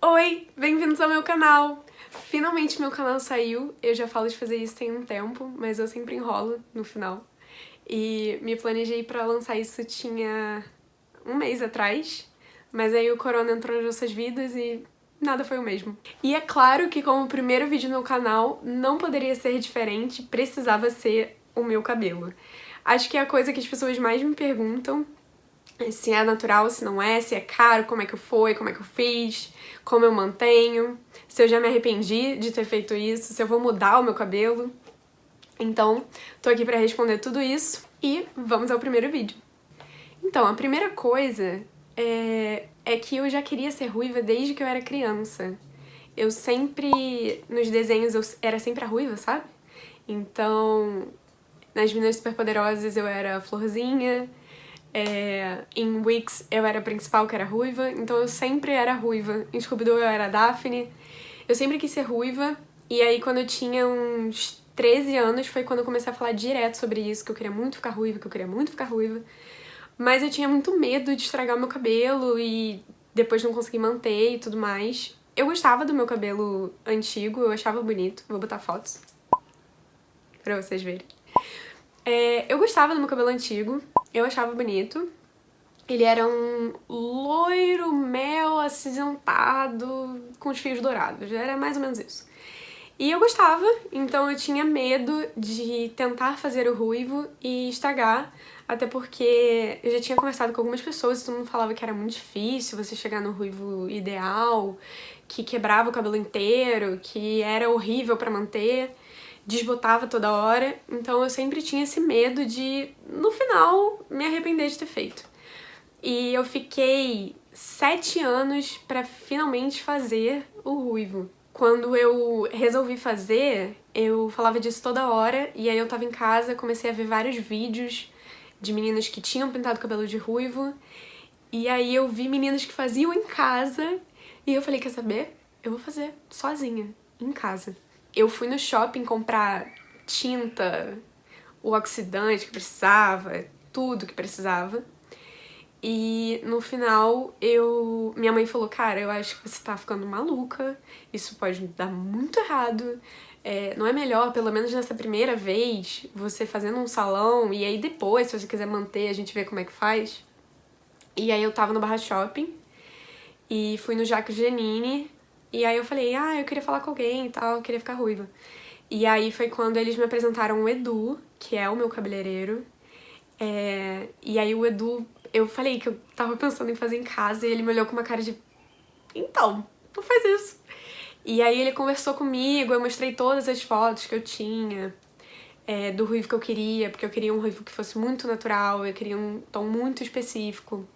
Oi, bem-vindos ao meu canal! Finalmente meu canal saiu, eu já falo de fazer isso tem um tempo, mas eu sempre enrolo no final. E me planejei pra lançar isso tinha um mês atrás, mas aí o corona entrou nas nossas vidas e nada foi o mesmo. E é claro que como primeiro vídeo no meu canal, não poderia ser diferente, precisava ser o meu cabelo. Acho que é a coisa que as pessoas mais me perguntam, se é natural, se não é, se é caro, como é que foi, como é que eu fiz, como eu mantenho, se eu já me arrependi de ter feito isso, se eu vou mudar o meu cabelo. Então, tô aqui pra responder tudo isso e vamos ao primeiro vídeo. Então, a primeira coisa é que eu já queria ser ruiva desde que eu era criança. Eu sempre, nos desenhos, eu era sempre a ruiva, sabe? Então, nas Meninas Superpoderosas eu era a Florzinha, em Wix eu era a principal, que era ruiva, então eu sempre era ruiva. Em Scooby-Doo eu era a Daphne. Eu sempre quis ser ruiva, e aí quando eu tinha uns 13 anos foi quando eu comecei a falar direto sobre isso, que eu queria muito ficar ruiva, que eu queria muito ficar ruiva. Mas eu tinha muito medo de estragar o meu cabelo e depois não conseguir manter e tudo mais. Eu gostava do meu cabelo antigo, eu achava bonito. Vou botar fotos pra vocês verem. Eu gostava do meu cabelo antigo, eu achava bonito. Ele era um loiro mel acinzentado com os fios dourados, era mais ou menos isso. E eu gostava, então eu tinha medo de tentar fazer o ruivo e estragar, até porque eu já tinha conversado com algumas pessoas e todo mundo falava que era muito difícil você chegar no ruivo ideal, que quebrava o cabelo inteiro, que era horrível pra manter, desbotava toda hora, então eu sempre tinha esse medo de, no final, me arrepender de ter feito. E eu fiquei 7 anos pra finalmente fazer o ruivo. Quando eu resolvi fazer, eu falava disso toda hora, e aí eu tava em casa, comecei a ver vários vídeos de meninas que tinham pintado o cabelo de ruivo, e aí eu vi meninas que faziam em casa, e eu falei, quer saber? Eu vou fazer sozinha, em casa. Eu fui no shopping comprar tinta, o oxidante que precisava, tudo que precisava. E no final, minha mãe falou, cara, eu acho que você tá ficando maluca, isso pode dar muito errado, não é melhor, pelo menos nessa primeira vez, você fazendo um salão, e aí depois, se você quiser manter, a gente vê como é que faz. E aí eu tava no Barra Shopping, e fui no Jacques Giannini, e aí eu falei, eu queria falar com alguém e tal, eu queria ficar ruiva. E aí foi quando eles me apresentaram o Edu, que é o meu cabeleireiro, e aí o Edu, eu falei que eu tava pensando em fazer em casa e ele me olhou com uma cara de, então, não faz isso. E aí ele conversou comigo, eu mostrei todas as fotos que eu tinha do ruivo que eu queria, porque eu queria um ruivo que fosse muito natural, eu queria um tom muito específico.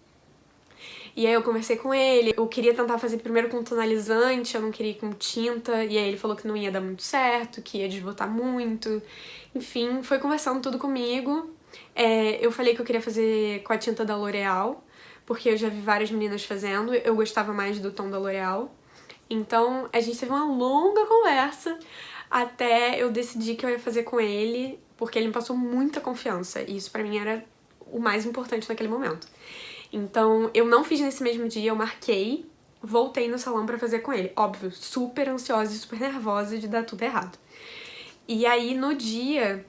E aí eu conversei com ele, eu queria tentar fazer primeiro com tonalizante, eu não queria ir com tinta, e aí ele falou que não ia dar muito certo, que ia desbotar muito. Enfim, foi conversando tudo comigo. Eu falei que eu queria fazer com a tinta da L'Oréal, porque eu já vi várias meninas fazendo, eu gostava mais do tom da L'Oréal. Então a gente teve uma longa conversa até eu decidir que eu ia fazer com ele, porque ele me passou muita confiança, e isso pra mim era o mais importante naquele momento. Então eu não fiz nesse mesmo dia, eu marquei, voltei no salão pra fazer com ele. Óbvio, super ansiosa e super nervosa de dar tudo errado. E aí no dia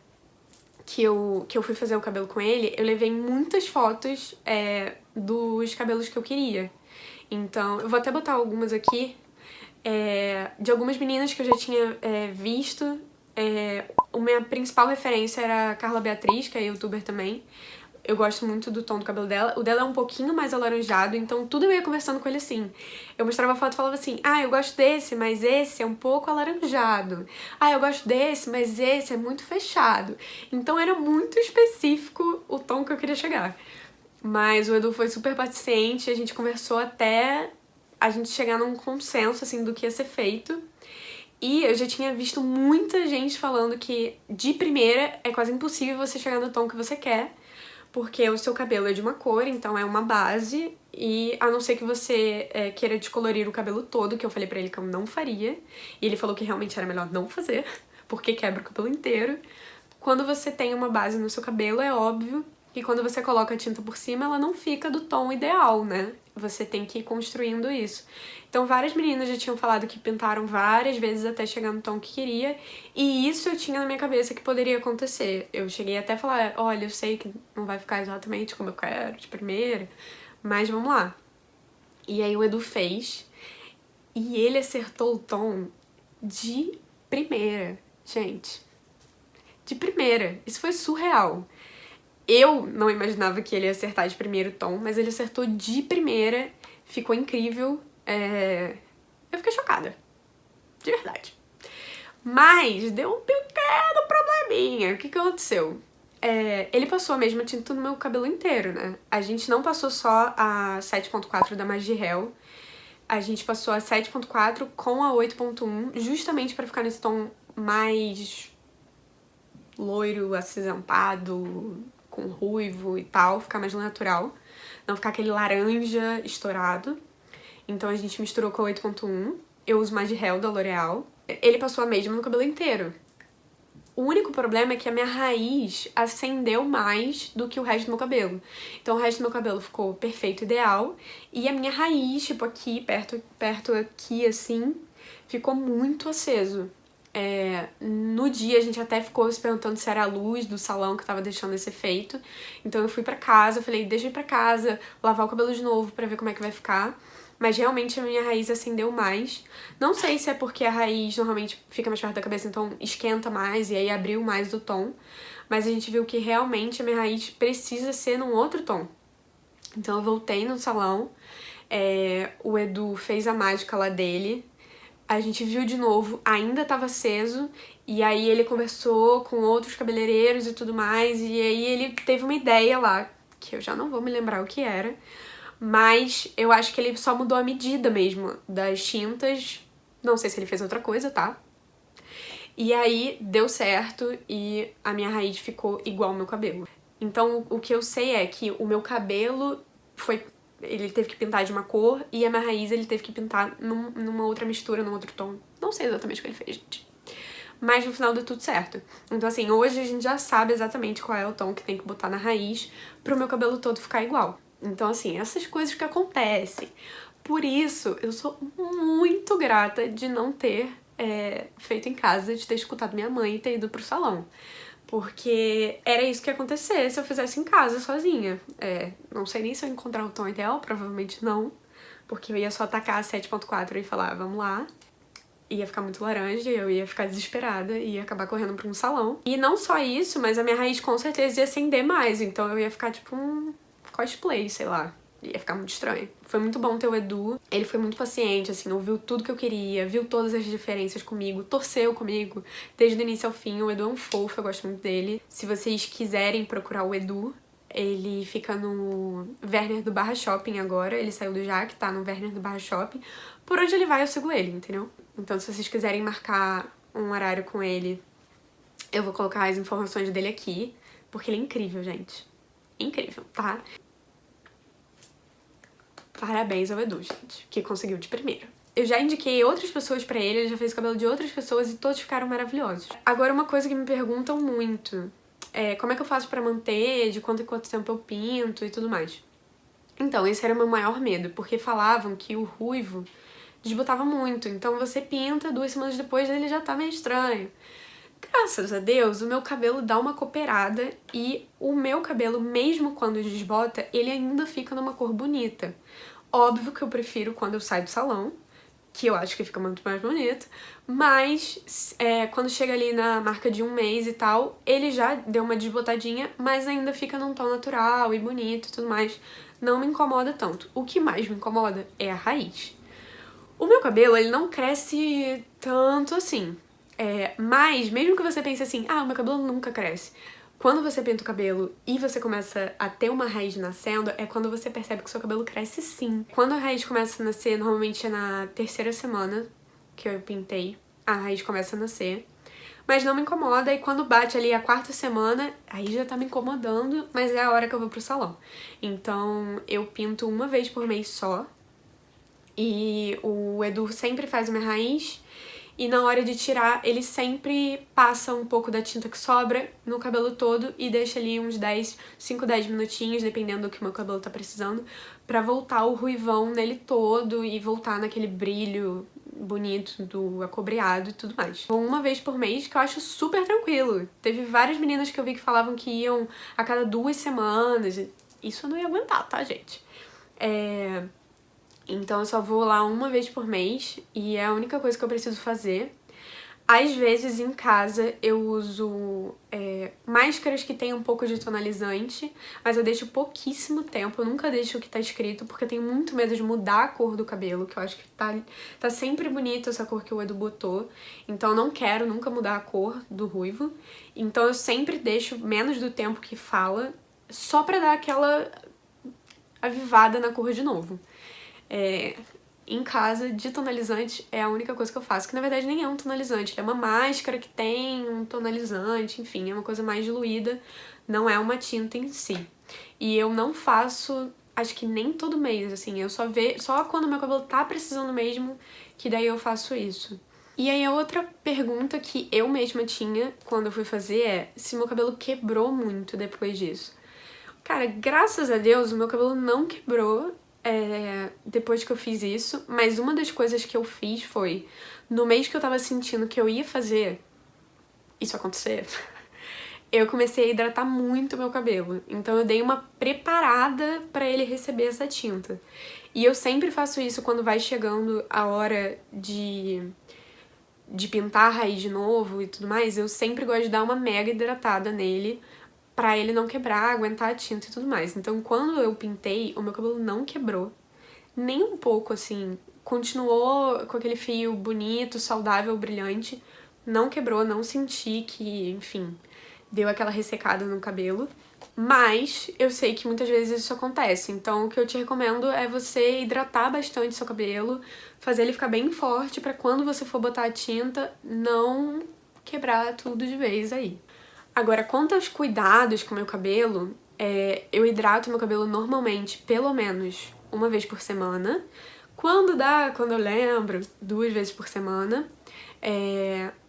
que eu fui fazer o cabelo com ele, eu levei muitas fotos dos cabelos que eu queria. Então, eu vou até botar algumas aqui, de algumas meninas que eu já tinha visto. A minha principal referência era a Carla Beatriz, que é youtuber também. Eu gosto muito do tom do cabelo dela. O dela é um pouquinho mais alaranjado, então tudo eu ia conversando com ele assim. Eu mostrava a foto e falava assim, eu gosto desse, mas esse é um pouco alaranjado. Eu gosto desse, mas esse é muito fechado. Então era muito específico o tom que eu queria chegar. Mas o Edu foi super paciente, a gente conversou até a gente chegar num consenso, assim, do que ia ser feito. E eu já tinha visto muita gente falando que, de primeira, é quase impossível você chegar no tom que você quer, porque o seu cabelo é de uma cor, então é uma base, e a não ser que você queira descolorir o cabelo todo, que eu falei pra ele que eu não faria, e ele falou que realmente era melhor não fazer, porque quebra o cabelo inteiro. Quando você tem uma base no seu cabelo, é óbvio que quando você coloca a tinta por cima, ela não fica do tom ideal, né? Você tem que ir construindo isso. Então, várias meninas já tinham falado que pintaram várias vezes até chegar no tom que queria, e isso eu tinha na minha cabeça que poderia acontecer. Eu cheguei até a falar, olha, eu sei que não vai ficar exatamente como eu quero, de primeira, mas vamos lá. E aí o Edu fez, e ele acertou o tom de primeira, gente. De primeira. Isso foi surreal. Eu não imaginava que ele ia acertar de primeiro tom, mas ele acertou de primeira, ficou incrível. Eu fiquei chocada, de verdade. Mas deu um pequeno probleminha. O que aconteceu? Ele passou a mesma tinta no meu cabelo inteiro, né? A gente não passou só a 7.4 da Magirel, a gente passou a 7.4 com a 8.1, justamente pra ficar nesse tom mais loiro, acinzentado, com ruivo e tal, ficar mais natural, não ficar aquele laranja estourado. Então a gente misturou com a 8.1, eu uso Magirel da L'Oreal. Ele passou a mesma no cabelo inteiro. O único problema é que a minha raiz acendeu mais do que o resto do meu cabelo. Então o resto do meu cabelo ficou perfeito, ideal, e a minha raiz, tipo aqui, perto aqui, assim, ficou muito aceso. No dia a gente até ficou se perguntando se era a luz do salão que tava deixando esse efeito. Então eu fui pra casa, falei, deixa eu ir pra casa, lavar o cabelo de novo pra ver como é que vai ficar. Mas realmente a minha raiz acendeu mais. Não sei se é porque a raiz normalmente fica mais perto da cabeça, então esquenta mais e aí abriu mais do tom. Mas a gente viu que realmente a minha raiz precisa ser num outro tom. Então eu voltei no salão, o Edu fez a mágica lá dele, a gente viu de novo, ainda tava aceso, e aí ele conversou com outros cabeleireiros e tudo mais, e aí ele teve uma ideia lá, que eu já não vou me lembrar o que era, mas eu acho que ele só mudou a medida mesmo das tintas, não sei se ele fez outra coisa, tá? E aí deu certo e a minha raiz ficou igual ao meu cabelo. Então o que eu sei é que o meu cabelo ele teve que pintar de uma cor e a minha raiz ele teve que pintar numa outra mistura, num outro tom. Não sei exatamente o que ele fez, gente. Mas no final deu tudo certo. Então assim, hoje a gente já sabe exatamente qual é o tom que tem que botar na raiz pro meu cabelo todo ficar igual. Então assim, essas coisas que acontecem. Por isso, eu sou muito grata de não ter feito em casa, de ter escutado minha mãe e ter ido pro salão. Porque era isso que ia acontecer se eu fizesse em casa, sozinha. Não sei nem se eu ia encontrar o tom ideal, provavelmente não. Porque eu ia só tacar a 7.4 e falar, vamos lá. Ia ficar muito laranja, eu ia ficar desesperada e ia acabar correndo pra um salão. E não só isso, mas a minha raiz com certeza ia acender mais. Então eu ia ficar tipo um cosplay, sei lá. Ia ficar muito estranho. Foi muito bom ter o Edu. Ele foi muito paciente, assim, ouviu tudo que eu queria, viu todas as diferenças comigo, torceu comigo desde o início ao fim. O Edu é um fofo, eu gosto muito dele. Se vocês quiserem procurar o Edu, ele fica no Werner do Barra Shopping agora. Ele saiu do Jaque, tá no Werner do Barra Shopping. Por onde ele vai, eu sigo ele, entendeu? Então, se vocês quiserem marcar um horário com ele, eu vou colocar as informações dele aqui, porque ele é incrível, gente. Incrível, tá? Parabéns ao Edu, gente, que conseguiu de primeira. Eu já indiquei outras pessoas pra ele já fez o cabelo de outras pessoas e todos ficaram maravilhosos. Agora, uma coisa que me perguntam muito é como é que eu faço pra manter, de quanto em quanto tempo eu pinto e tudo mais. Então, esse era o meu maior medo, porque falavam que o ruivo desbotava muito, então você pinta, 2 semanas depois ele já tá meio estranho. Graças a Deus, o meu cabelo dá uma cooperada e o meu cabelo, mesmo quando desbota, ele ainda fica numa cor bonita. Óbvio que eu prefiro quando eu saio do salão, que eu acho que fica muito mais bonito, mas quando chega ali na marca de 1 mês e tal, ele já deu uma desbotadinha, mas ainda fica num tom natural e bonito e tudo mais. Não me incomoda tanto. O que mais me incomoda é a raiz. O meu cabelo, ele não cresce tanto assim. Mas, mesmo que você pense assim, o meu cabelo nunca cresce. Quando você pinta o cabelo e você começa a ter uma raiz nascendo, é quando você percebe que o seu cabelo cresce sim. Quando a raiz começa a nascer, normalmente é na 3ª semana que eu pintei, a raiz começa a nascer. Mas não me incomoda, e quando bate ali a 4ª semana, aí já tá me incomodando, mas é a hora que eu vou pro salão. Então, eu pinto uma vez por mês só, e o Edu sempre faz a minha raiz, e na hora de tirar ele sempre passa um pouco da tinta que sobra no cabelo todo e deixa ali uns 5, 10 minutinhos, dependendo do que o meu cabelo tá precisando, pra voltar o ruivão nele todo e voltar naquele brilho bonito do acobreado e tudo mais. Vou uma vez por mês, que eu acho super tranquilo. Teve várias meninas que eu vi que falavam que iam a cada 2 semanas. Isso eu não ia aguentar, tá, gente? Então eu só vou lá uma vez por mês e é a única coisa que eu preciso fazer. Às vezes em casa eu uso máscaras que tem um pouco de tonalizante, mas eu deixo pouquíssimo tempo, eu nunca deixo o que tá escrito, porque eu tenho muito medo de mudar a cor do cabelo, que eu acho que tá sempre bonito essa cor que o Edu botou, então eu não quero nunca mudar a cor do ruivo, então eu sempre deixo menos do tempo que fala, só pra dar aquela avivada na cor de novo. Em casa, de tonalizante é a única coisa que eu faço, que na verdade nem é um tonalizante, é uma máscara que tem um tonalizante, enfim, é uma coisa mais diluída, não é uma tinta em si. E eu não faço, acho que nem todo mês, assim, eu só quando meu cabelo tá precisando mesmo, que daí eu faço isso. E aí a outra pergunta que eu mesma tinha quando eu fui fazer é se meu cabelo quebrou muito depois disso. Cara, graças a Deus o meu cabelo não quebrou depois que eu fiz isso, mas uma das coisas que eu fiz foi, no mês que eu tava sentindo que eu ia fazer isso acontecer, eu comecei a hidratar muito o meu cabelo, então eu dei uma preparada pra ele receber essa tinta. E eu sempre faço isso quando vai chegando a hora de pintar a raiz de novo e tudo mais, eu sempre gosto de dar uma mega hidratada nele, pra ele não quebrar, aguentar a tinta e tudo mais. Então, quando eu pintei, o meu cabelo não quebrou, nem um pouco, assim. Continuou com aquele fio bonito, saudável, brilhante. Não quebrou, não senti que, enfim, deu aquela ressecada no cabelo. Mas eu sei que muitas vezes isso acontece. Então, o que eu te recomendo é você hidratar bastante seu cabelo, fazer ele ficar bem forte pra quando você for botar a tinta, não quebrar tudo de vez aí. Agora, quanto aos cuidados com o meu cabelo, eu hidrato meu cabelo normalmente, pelo menos uma vez por semana. Quando dá, quando eu lembro, 2 vezes por semana.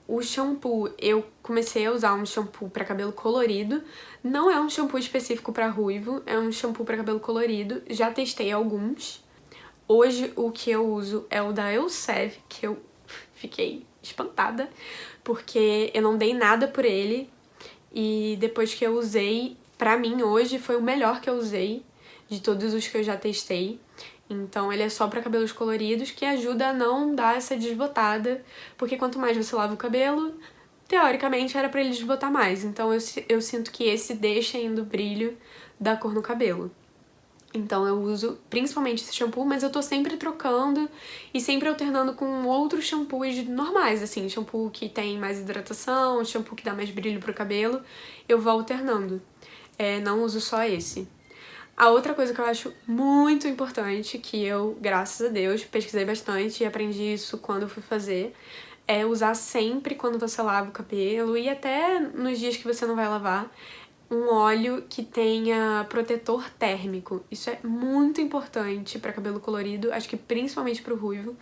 O shampoo, eu comecei a usar um shampoo pra cabelo colorido. Não é um shampoo específico pra ruivo, é um shampoo pra cabelo colorido. Já testei alguns. Hoje o que eu uso é o da Elseve, que eu fiquei espantada, porque eu não dei nada por ele. E depois que eu usei, pra mim hoje foi o melhor que eu usei de todos os que eu já testei. Então ele é só pra cabelos coloridos, que ajuda a não dar essa desbotada, porque quanto mais você lava o cabelo, teoricamente era pra ele desbotar mais. Então eu sinto que esse deixa ainda o brilho da cor no cabelo. Então eu uso principalmente esse shampoo, mas eu tô sempre trocando e sempre alternando com outros shampoos normais, assim, shampoo que tem mais hidratação, shampoo que dá mais brilho pro cabelo, eu vou alternando. Não uso só esse. A outra coisa que eu acho muito importante, que eu, graças a Deus, pesquisei bastante e aprendi isso quando eu fui fazer, é usar sempre quando você lava o cabelo e até nos dias que você não vai lavar, um óleo que tenha protetor térmico. Isso é muito importante para cabelo colorido, acho que principalmente pro ruivo,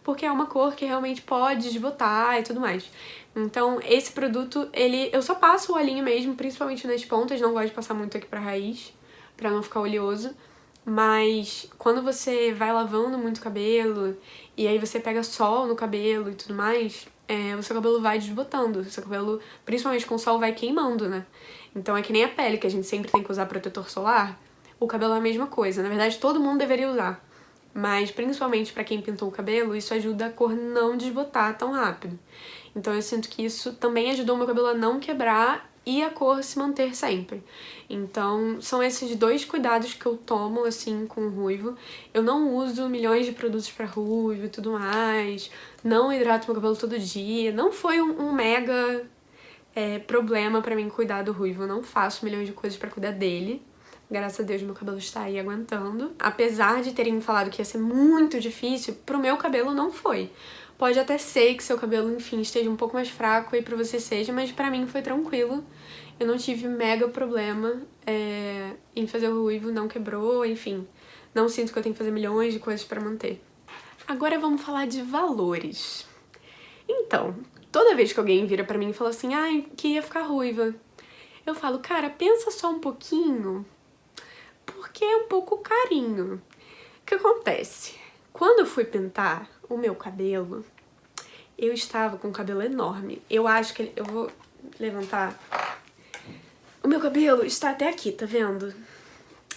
porque é uma cor que realmente pode desbotar e tudo mais. Então, esse produto, eu só passo o olhinho mesmo, principalmente nas pontas, não gosto de passar muito aqui pra raiz, pra não ficar oleoso. Mas quando você vai lavando muito cabelo, e aí você pega sol no cabelo e tudo mais, o seu cabelo vai desbotando, o seu cabelo, principalmente com sol, vai queimando, né? Então é que nem a pele, que a gente sempre tem que usar protetor solar, o cabelo é a mesma coisa. Na verdade, todo mundo deveria usar, mas principalmente pra quem pintou o cabelo, isso ajuda a cor não desbotar tão rápido. Então eu sinto que isso também ajudou o meu cabelo a não quebrar e a cor se manter sempre. Então, são esses 2 cuidados que eu tomo, assim, com o ruivo. Eu não uso milhões de produtos pra ruivo e tudo mais, não hidrato meu cabelo todo dia, não foi um mega problema pra mim cuidar do ruivo, eu não faço milhões de coisas pra cuidar dele. Graças a Deus meu cabelo está aí aguentando. Apesar de terem me falado que ia ser muito difícil, pro meu cabelo não foi. Pode até ser que seu cabelo, enfim, esteja um pouco mais fraco e pra você seja, mas pra mim foi tranquilo. Eu não tive mega problema em fazer o ruivo, não quebrou, enfim. Não sinto que eu tenho que fazer milhões de coisas pra manter. Agora vamos falar de valores. Então, toda vez que alguém vira pra mim e fala assim, ai, queria ficar ruiva, eu falo, cara, pensa só um pouquinho, porque é um pouco carinho. O que acontece? Quando eu fui pintar o meu cabelo, eu estava com o cabelo enorme. Eu acho que eu vou levantar. O meu cabelo está até aqui, tá vendo?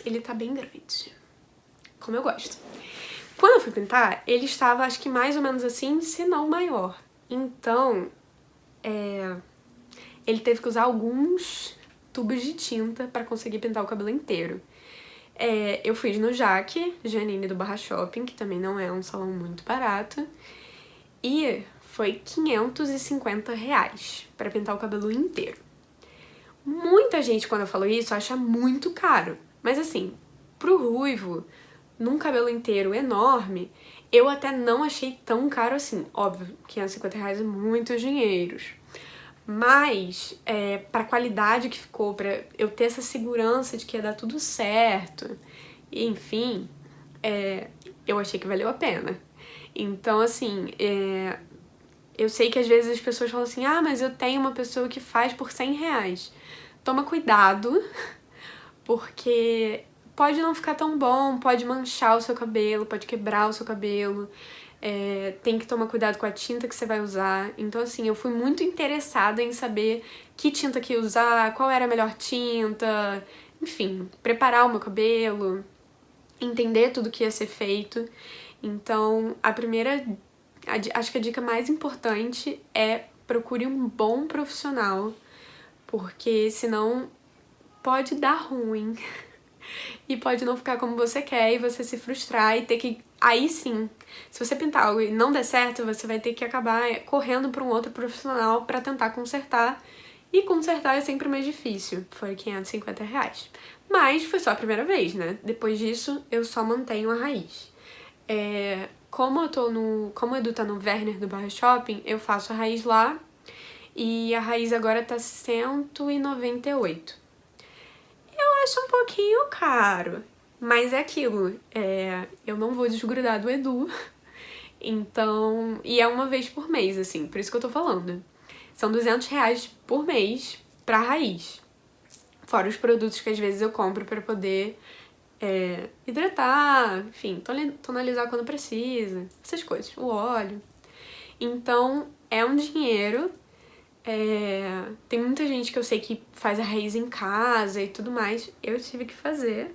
Ele tá bem grande, como eu gosto. Quando eu fui pintar, ele estava, acho que mais ou menos assim, se não maior. Então, ele teve que usar alguns tubos de tinta pra conseguir pintar o cabelo inteiro. Eu fiz no Jaque, Janine do Barra Shopping, que também não é um salão muito barato. E foi R$ 550 pra pintar o cabelo inteiro. Muita gente, quando eu falo isso, acha muito caro. Mas assim, pro ruivo, num cabelo inteiro enorme, eu até não achei tão caro assim. Óbvio, R$ 550 é muitos dinheiros. Mas, pra qualidade que ficou, pra eu ter essa segurança de que ia dar tudo certo, enfim, eu achei que valeu a pena. Então, assim, eu sei que às vezes as pessoas falam assim, ah, mas eu tenho uma pessoa que faz por R$ 100. Toma cuidado, porque pode não ficar tão bom, pode manchar o seu cabelo, pode quebrar o seu cabelo. Tem que tomar cuidado com a tinta que você vai usar. Então, assim, eu fui muito interessada em saber que tinta que ia usar, qual era a melhor tinta, enfim, preparar o meu cabelo, entender tudo que ia ser feito. Então, acho que a dica mais importante é procure um bom profissional, porque senão pode dar ruim. E pode não ficar como você quer e você se frustrar e ter que... Aí sim, se você pintar algo e não der certo, você vai ter que acabar correndo para um outro profissional para tentar consertar. E consertar é sempre mais difícil. Foi R$ 550. Mas foi só a primeira vez, né? Depois disso, eu só mantenho a raiz. Como o Edu tá no Werner do Barra Shopping, eu faço a raiz lá. E a raiz agora tá R$ 198. Eu acho um pouquinho caro, mas é aquilo, eu não vou desgrudar do Edu, então, e é uma vez por mês, assim, por isso que eu tô falando. São R$ 200 por mês pra raiz, fora os produtos que às vezes eu compro pra poder hidratar, enfim, tonalizar quando precisa, essas coisas, o óleo. Então, é um dinheiro. Tem muita gente que eu sei que faz a raiz em casa e tudo mais. Eu tive que fazer,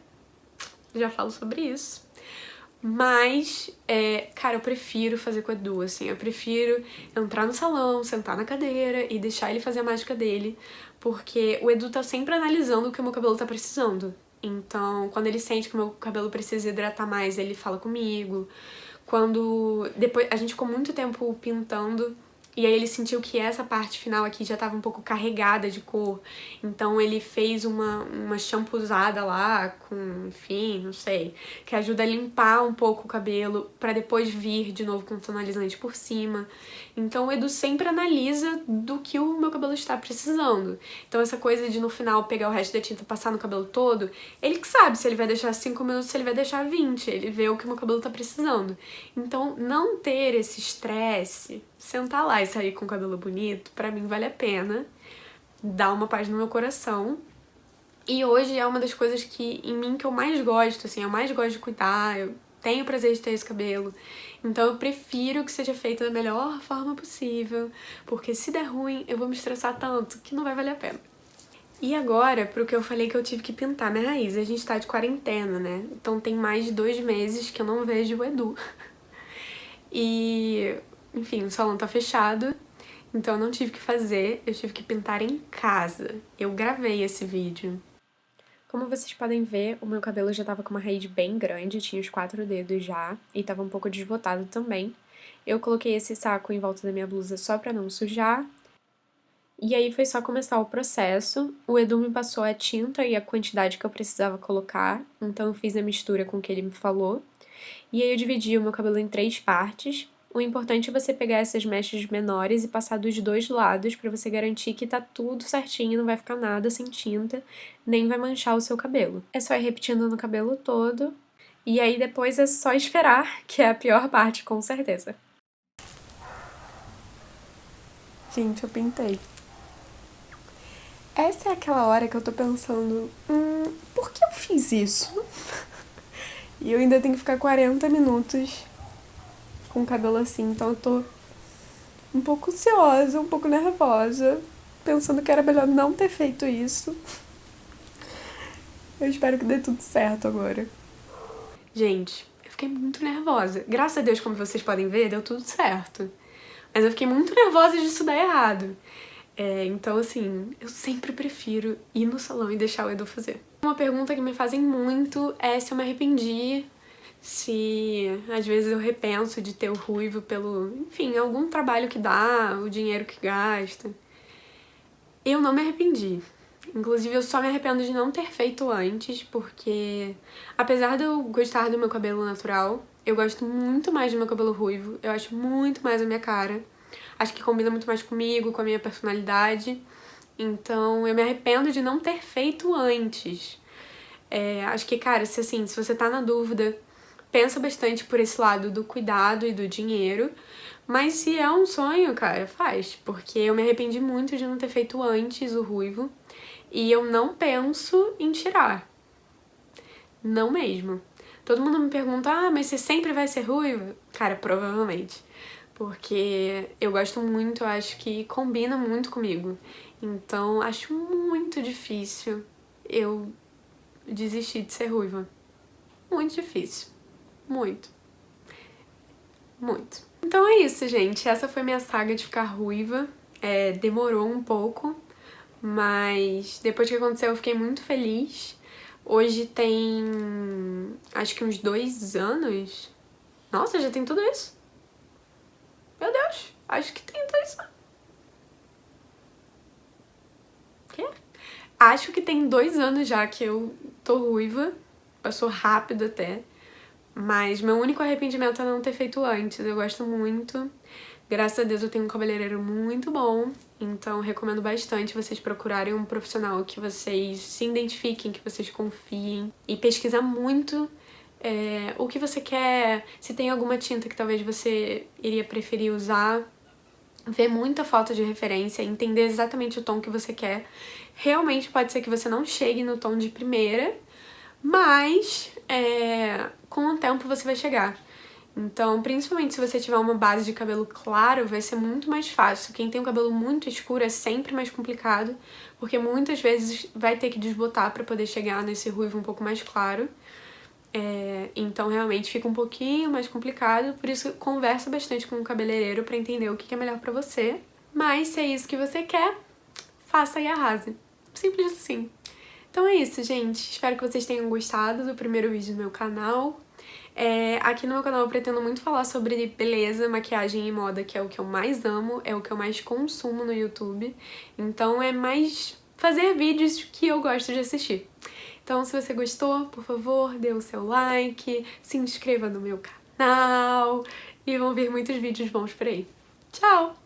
já falo sobre isso. Mas, cara, eu prefiro fazer com o Edu, assim. Eu prefiro entrar no salão, sentar na cadeira e deixar ele fazer a mágica dele. Porque o Edu tá sempre analisando o que o meu cabelo tá precisando. Então, quando ele sente que o meu cabelo precisa hidratar mais, ele fala comigo. Depois, a gente ficou muito tempo pintando. E aí ele sentiu que essa parte final aqui já tava um pouco carregada de cor. Então ele fez uma shampoozada lá com, enfim, não sei, que ajuda a limpar um pouco o cabelo pra depois vir de novo com tonalizante por cima. Então o Edu sempre analisa do que o meu cabelo está precisando. Então essa coisa de no final pegar o resto da tinta e passar no cabelo todo, ele que sabe se ele vai deixar 5 minutos, se ele vai deixar 20. Ele vê o que o meu cabelo tá precisando. Então não ter esse estresse, sentar lá e sair com o cabelo bonito, pra mim vale a pena, dá uma paz no meu coração. E hoje é uma das coisas que em mim que eu mais gosto, assim, eu mais gosto de cuidar, eu tenho o prazer de ter esse cabelo. Então eu prefiro que seja feito da melhor forma possível, porque se der ruim eu vou me estressar tanto que não vai valer a pena. E agora, pro que eu falei que eu tive que pintar minha raiz, a gente tá de quarentena, né? Então tem mais de 2 meses que eu não vejo o Edu. E, enfim, o salão tá fechado, então eu não tive que fazer, eu tive que pintar em casa. Eu gravei esse vídeo. Como vocês podem ver, o meu cabelo já tava com uma raiz bem grande, tinha os 4 dedos já, e tava um pouco desbotado também. Eu coloquei esse saco em volta da minha blusa só pra não sujar. E aí foi só começar o processo. O Edu me passou a tinta e a quantidade que eu precisava colocar, então eu fiz a mistura com o que ele me falou. E aí eu dividi o meu cabelo em 3 partes. O importante é você pegar essas mechas menores e passar dos 2 lados pra você garantir que tá tudo certinho, não vai ficar nada sem tinta, nem vai manchar o seu cabelo. É só ir repetindo no cabelo todo, e aí depois é só esperar, que é a pior parte, com certeza. Gente, eu pintei. Essa é aquela hora que eu tô pensando, por que eu fiz isso? E eu ainda tenho que ficar 40 minutos com o cabelo assim, então eu tô um pouco ansiosa, um pouco nervosa, pensando que era melhor não ter feito isso. Eu espero que dê tudo certo agora. Gente, eu fiquei muito nervosa. Graças a Deus, como vocês podem ver, deu tudo certo. Mas eu fiquei muito nervosa disso dar errado. Então, assim, eu sempre prefiro ir no salão e deixar o Edu fazer. Uma pergunta que me fazem muito é se eu me arrependi, se às vezes eu repenso de ter o ruivo pelo, enfim, algum trabalho que dá, o dinheiro que gasta. Eu não me arrependi. Inclusive, eu só me arrependo de não ter feito antes, porque apesar de eu gostar do meu cabelo natural, eu gosto muito mais do meu cabelo ruivo, eu acho muito mais a minha cara. Acho que combina muito mais comigo, com a minha personalidade. Então, eu me arrependo de não ter feito antes. Acho que, cara, se você tá na dúvida, pensa bastante por esse lado do cuidado e do dinheiro. Mas se é um sonho, cara, faz. Porque eu me arrependi muito de não ter feito antes o ruivo. E eu não penso em tirar. Não mesmo. Todo mundo me pergunta, mas você sempre vai ser ruiva? Cara, provavelmente. Porque eu gosto muito, eu acho que combina muito comigo. Então, acho muito difícil eu desistir de ser ruiva. Muito difícil. Muito. Muito. Então é isso, gente. Essa foi minha saga de ficar ruiva. Demorou um pouco, mas depois que aconteceu eu fiquei muito feliz. Hoje tem, acho que uns 2 anos. Nossa, já tem tudo isso? Meu Deus, acho que tem 2 anos. Quê? Acho que tem 2 anos já que eu tô ruiva. Passou rápido até. Mas meu único arrependimento é não ter feito antes. Eu gosto muito. Graças a Deus eu tenho um cabeleireiro muito bom. Então recomendo bastante vocês procurarem um profissional que vocês se identifiquem, que vocês confiem. E pesquisar muito o que você quer, se tem alguma tinta que talvez você iria preferir usar. Ver muita foto de referência, entender exatamente o tom que você quer. Realmente pode ser que você não chegue no tom de primeira, mas com o tempo você vai chegar. Então, principalmente se você tiver uma base de cabelo claro, vai ser muito mais fácil. Quem tem um cabelo muito escuro é sempre mais complicado, porque muitas vezes vai ter que desbotar pra poder chegar nesse ruivo um pouco mais claro. Então, realmente fica um pouquinho mais complicado, por isso conversa bastante com o cabeleireiro pra entender o que é melhor pra você. Mas se é isso que você quer, faça e arrase. Simples assim. Então é isso, gente. Espero que vocês tenham gostado do primeiro vídeo do meu canal. Aqui no meu canal eu pretendo muito falar sobre beleza, maquiagem e moda, que é o que eu mais amo, é o que eu mais consumo no YouTube. Então é mais fazer vídeos que eu gosto de assistir. Então se você gostou, por favor, dê o seu like, se inscreva no meu canal e vão vir muitos vídeos bons por aí. Tchau!